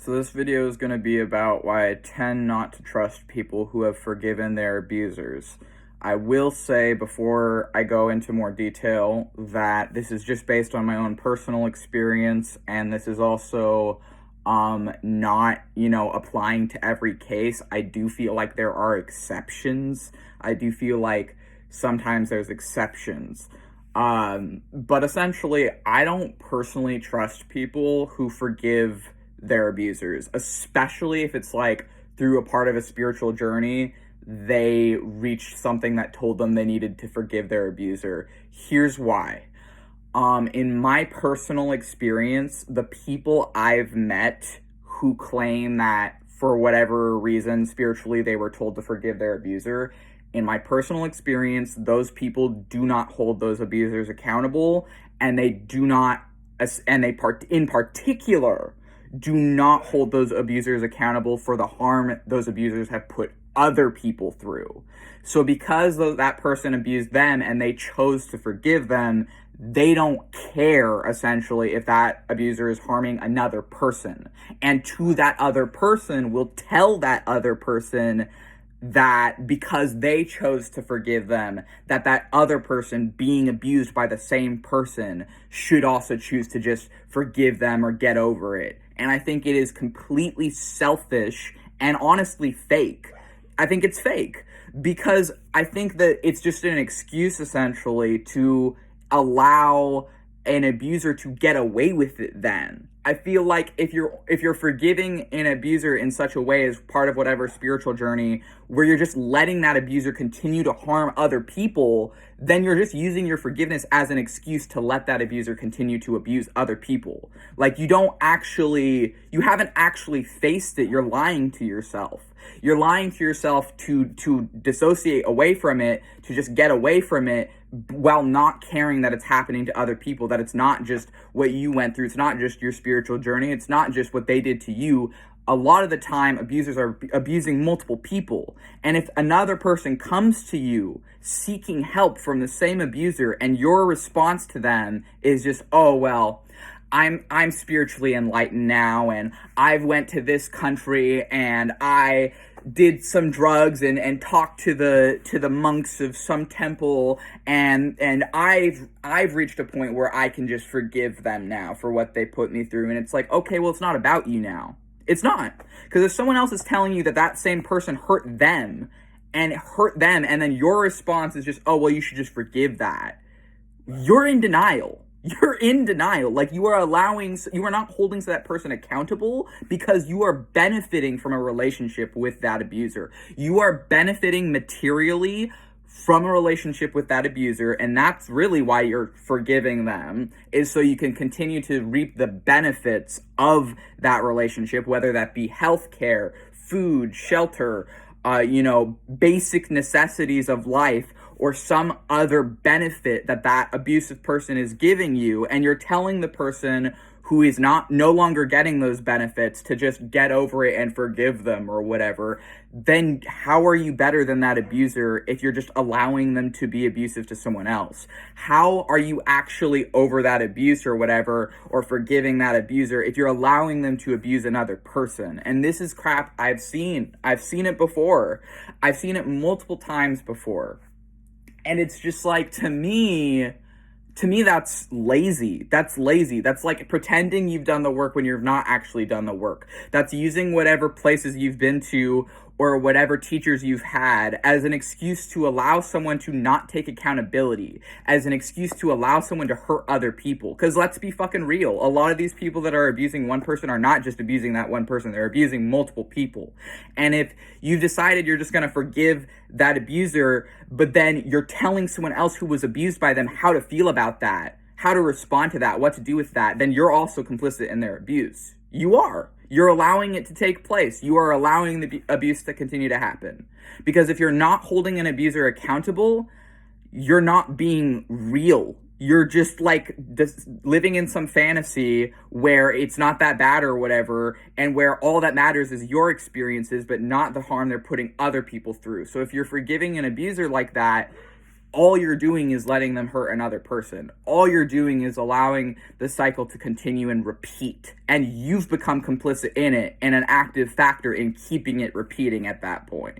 So this video is going to be about why I tend not to trust people who have forgiven their abusers. I will say before I go into more detail that this is just based on my own personal experience, and this is also not, applying to every case. I do feel like there are exceptions. I do feel like sometimes there's exceptions. But essentially, I don't personally trust people who forgive their abusers, especially if it's like through a part of a spiritual journey, they reached something that told them they needed to forgive their abuser. Here's why. In my personal experience, the people I've met who claim that for whatever reason, spiritually, they were told to forgive their abuser, in my personal experience, those people do not hold those abusers accountable, and they do not, in particular, do not hold those abusers accountable for the harm those abusers have put other people through. So because that person abused them and they chose to forgive them, they don't care, essentially, if that abuser is harming another person. And to that other person will tell that other person that because they chose to forgive them, that other person being abused by the same person should also choose to just forgive them or get over it. And I think it is completely selfish and honestly fake. I think it's fake because I think that it's just an excuse essentially to allow an abuser to get away with it then. I feel like if you're forgiving an abuser in such a way as part of whatever spiritual journey where you're just letting that abuser continue to harm other people, then you're just using your forgiveness as an excuse to let that abuser continue to abuse other people. Like you haven't actually faced it. You're lying to yourself. You're lying to yourself to dissociate away from it, to just get away from it, while not caring that it's happening to other people, that it's not just what you went through, it's not just your spiritual journey, it's not just what they did to you. A lot of the time, abusers are abusing multiple people. And if another person comes to you seeking help from the same abuser and your response to them is just, oh, well, I'm spiritually enlightened now, and I've went to this country and I did some drugs and talked to the monks of some temple, and I've reached a point where I can just forgive them now for what they put me through. And it's like, okay, well, it's not about you now. It's not. Because if someone else is telling you that same person hurt them, and then your response is just, oh, well, you should just forgive that, you're in denial. You're in denial. Like you are not holding that person accountable because you are benefiting from a relationship with that abuser. You are benefiting materially from a relationship with that abuser, and that's really why you're forgiving them, is so you can continue to reap the benefits of that relationship, whether that be healthcare, food, shelter, basic necessities of life, or some other benefit that abusive person is giving you, and you're telling the person who is no longer getting those benefits to just get over it and forgive them or whatever, then how are you better than that abuser if you're just allowing them to be abusive to someone else? How are you actually over that abuse or whatever, or forgiving that abuser if you're allowing them to abuse another person? And this is crap I've seen it before. I've seen it multiple times before. And it's just like, to me, that's lazy. That's lazy. That's like pretending you've done the work when you've not actually done the work. That's using whatever places you've been to or whatever teachers you've had as an excuse to allow someone to not take accountability, as an excuse to allow someone to hurt other people. Because let's be fucking real. A lot of these people that are abusing one person are not just abusing that one person. They're abusing multiple people. And if you've decided you're just going to forgive that abuser, but then you're telling someone else who was abused by them how to feel about that, how to respond to that, what to do with that, then you're also complicit in their abuse. You are. You're allowing it to take place. You are allowing the abuse to continue to happen. Because if you're not holding an abuser accountable, you're not being real. You're just like living in some fantasy where it's not that bad or whatever, and where all that matters is your experiences, but not the harm they're putting other people through. So if you're forgiving an abuser like that, all you're doing is letting them hurt another person. All you're doing is allowing the cycle to continue and repeat. And you've become complicit in it and an active factor in keeping it repeating at that point.